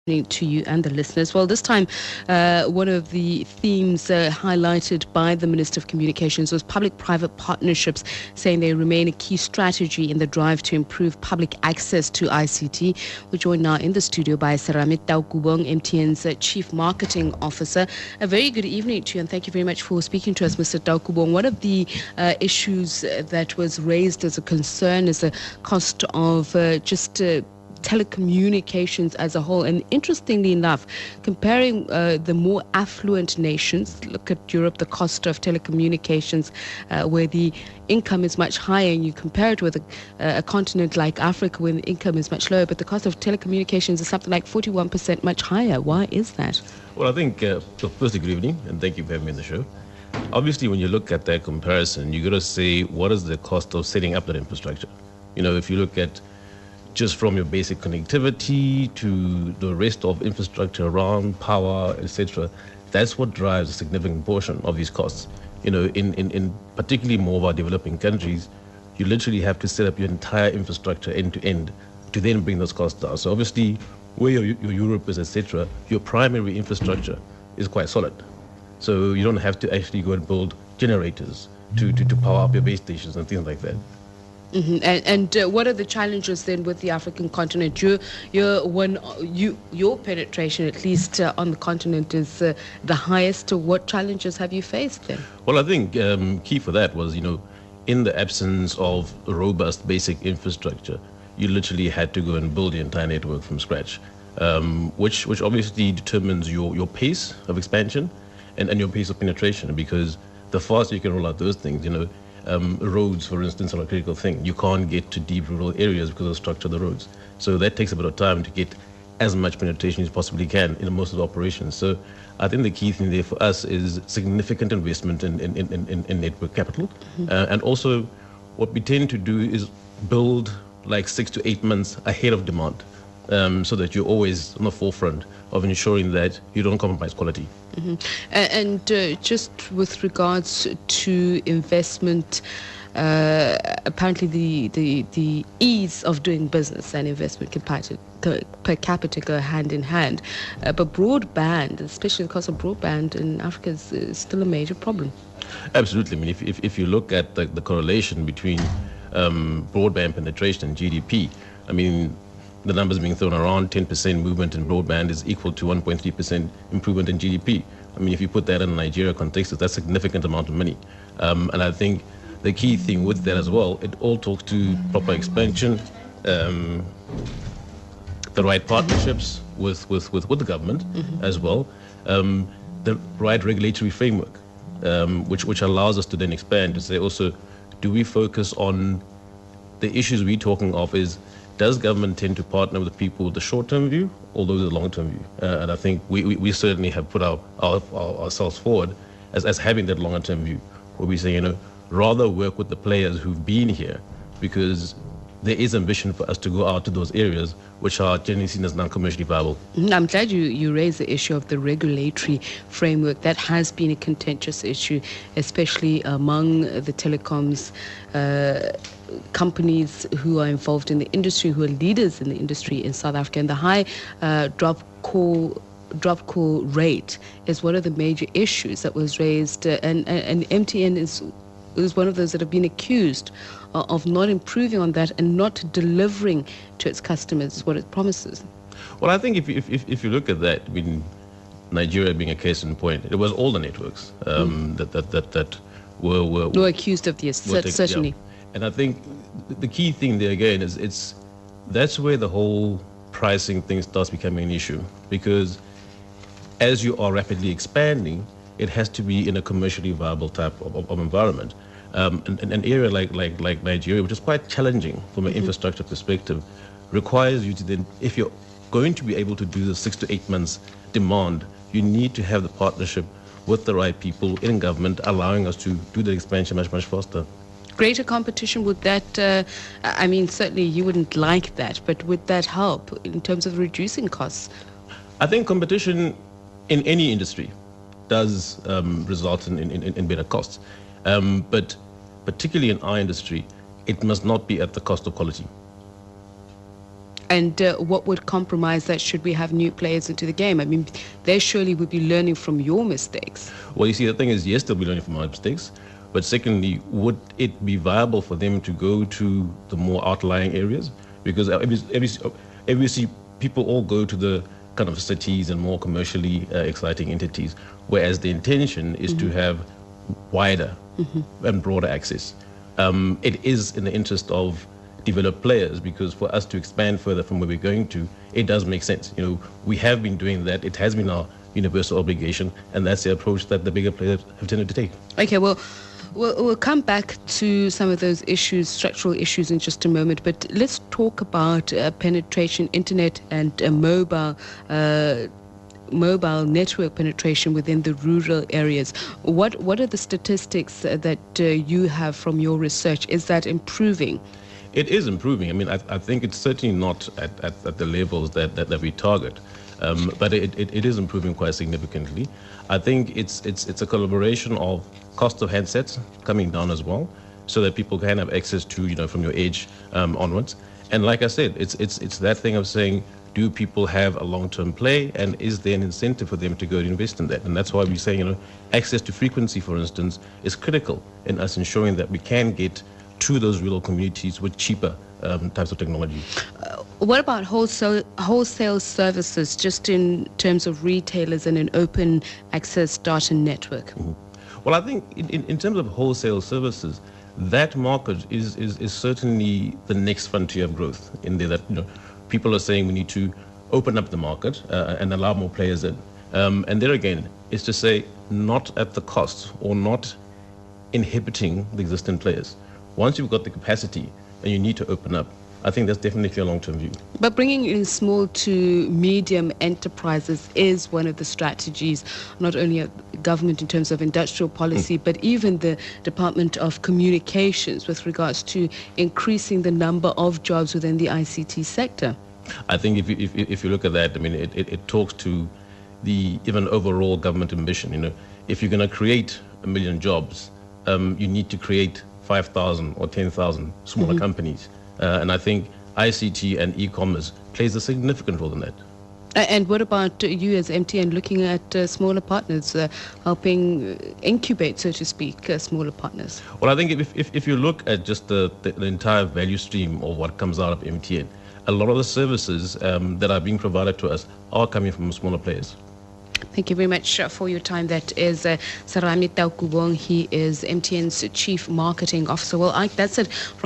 To you and the listeners. Well, this time, one of the themes highlighted by the Minister of Communications was public-private partnerships, saying they remain a key strategy in the drive to improve public access to ICT. We're joined now in the studio by Serame Taukubong, MTN's Chief Marketing Officer. A very good evening to you, and thank you very much for speaking to us, Mr. Taukubong. One of the issues that was raised as a concern is the cost of telecommunications as a whole. And interestingly enough, comparing the more affluent nations, look at Europe, the cost of telecommunications, where the income is much higher, and you compare it with a continent like Africa where the income is much lower, but the cost of telecommunications is something like 41% much higher. Why is that? Well, I think, firstly, good evening, and thank you for having me on the show. Obviously, when you look at that comparison, you got to say, what is the cost of setting up that infrastructure? You know, if you look at just from your basic connectivity to the rest of infrastructure around power, etc., that's what drives a significant portion of these costs. You know, in particularly more of our developing countries, you literally have to set up your entire infrastructure end to end to then bring those costs down. So obviously, where your Europe is, etc., your primary infrastructure is quite solid. So you don't have to actually go and build generators to power up your base stations and things like that. Mm-hmm. And what are the challenges then with the African continent? Your penetration, at least on the continent, is the highest. What challenges have you faced then? Well, I think key for that was, you know, in the absence of robust basic infrastructure, you literally had to go and build the entire network from scratch, which obviously determines your pace of expansion and your pace of penetration, because the faster you can roll out those things, you know, roads, for instance, are a critical thing. You can't get to deep rural areas because of the structure of the roads. So that takes a bit of time to get as much penetration as you possibly can in most of the operations. So I think the key thing there for us is significant investment in network capital. Mm-hmm. And also what we tend to do is build like 6 to 8 months ahead of demand, so that you're always on the forefront of ensuring that you don't compromise quality. Mm-hmm. And just with regards to investment, apparently the ease of doing business and investment per capita go hand in hand. But broadband, especially the cost of broadband in Africa, is still a major problem. Absolutely. I mean, if you look at the correlation between broadband penetration and GDP, I mean, the numbers being thrown around, 10% movement in broadband is equal to 1.3% improvement in GDP. I mean, if you put that in a Nigeria context, that's a significant amount of money. And I think the key thing with that as well, it all talks to proper expansion, the right partnerships with the government, mm-hmm. as well, the right regulatory framework, which allows us to then expand to say also, do we focus on the issues we're talking of is, does government tend to partner with the people with the short-term view or those with the long-term view? And I think we certainly have put ourselves forward as having that longer-term view, where we say, you know, rather work with the players who've been here, because there is ambition for us to go out to those areas which are generally seen as non-commercially viable. I'm glad you raised the issue of the regulatory framework. That has been a contentious issue, especially among the telecoms companies who are involved in the industry, who are leaders in the industry in South Africa. And the high drop call rate is one of the major issues that was raised. And MTN is one of those that have been accused of not improving on that and not delivering to its customers what it promises. Well, I think if you look at that, I mean, Nigeria being a case in point, it was all the networks that were accused of this, certainly. Yeah. And I think the key thing there again is that's where the whole pricing thing starts becoming an issue, because as you are rapidly expanding, it has to be in a commercially viable type of environment. An area like Nigeria, which is quite challenging from an mm-hmm. infrastructure perspective, requires you to then, if you're going to be able to do the 6 to 8 months demand, you need to have the partnership with the right people in government, allowing us to do the expansion much faster. Greater competition, would that, I mean, certainly you wouldn't like that, but would that help in terms of reducing costs? I think competition in any industry does result in better costs. But particularly in our industry, it must not be at the cost of quality. And what would compromise that should we have new players into the game? I mean, they surely would be learning from your mistakes. Well, you see, the thing is, yes, they'll be learning from our mistakes. But secondly, would it be viable for them to go to the more outlying areas? Because obviously people all go to the kind of cities and more commercially exciting entities, whereas the intention is to have wider and broader access. It is in the interest of developed players, because for us to expand further from where we're going to, it does make sense. You know, we have been doing that. It has been our universal obligation, and that's the approach that the bigger players have tended to take. Okay, well, we'll come back to some of those issues, structural issues, in just a moment. But let's talk about penetration, internet and mobile network penetration within the rural areas. What are the statistics that you have from your research? Is that improving? It is improving. I mean, I think it's certainly not at the levels that we target, but it is improving quite significantly. I think it's a collaboration of cost of handsets coming down as well, so that people can have access to, from your age onwards. And like I said, it's that thing of saying, do people have a long-term play, and is there an incentive for them to go and invest in that? And that's why we say, access to frequency, for instance, is critical in us ensuring that we can get to those rural communities with cheaper types of technology. What about wholesale services, just in terms of retailers and an open access data network? Well, I think in terms of wholesale services, that market is certainly the next frontier of growth, in there that people are saying we need to open up the market and allow more players in. And there again, is to say not at the cost or not inhibiting the existing players. Once you've got the capacity and you need to open up, I think that's definitely a long-term view. But bringing in small to medium enterprises is one of the strategies, not only of government in terms of industrial policy, but even the Department of Communications with regards to increasing the number of jobs within the ICT sector. I think if you look at that, I mean, it talks to the even overall government ambition. If you're going to create 1 million jobs, you need to create 5,000 or 10,000 smaller companies. And I think ICT and e-commerce plays a significant role in that. And what about you as MTN looking at smaller partners, helping incubate, so to speak, smaller partners? Well, I think if you look at just the entire value stream of what comes out of MTN, a lot of the services that are being provided to us are coming from smaller players. Thank you very much for your time. That is Serame Taukubong. He is MTN's Chief Marketing Officer. Well, that's it from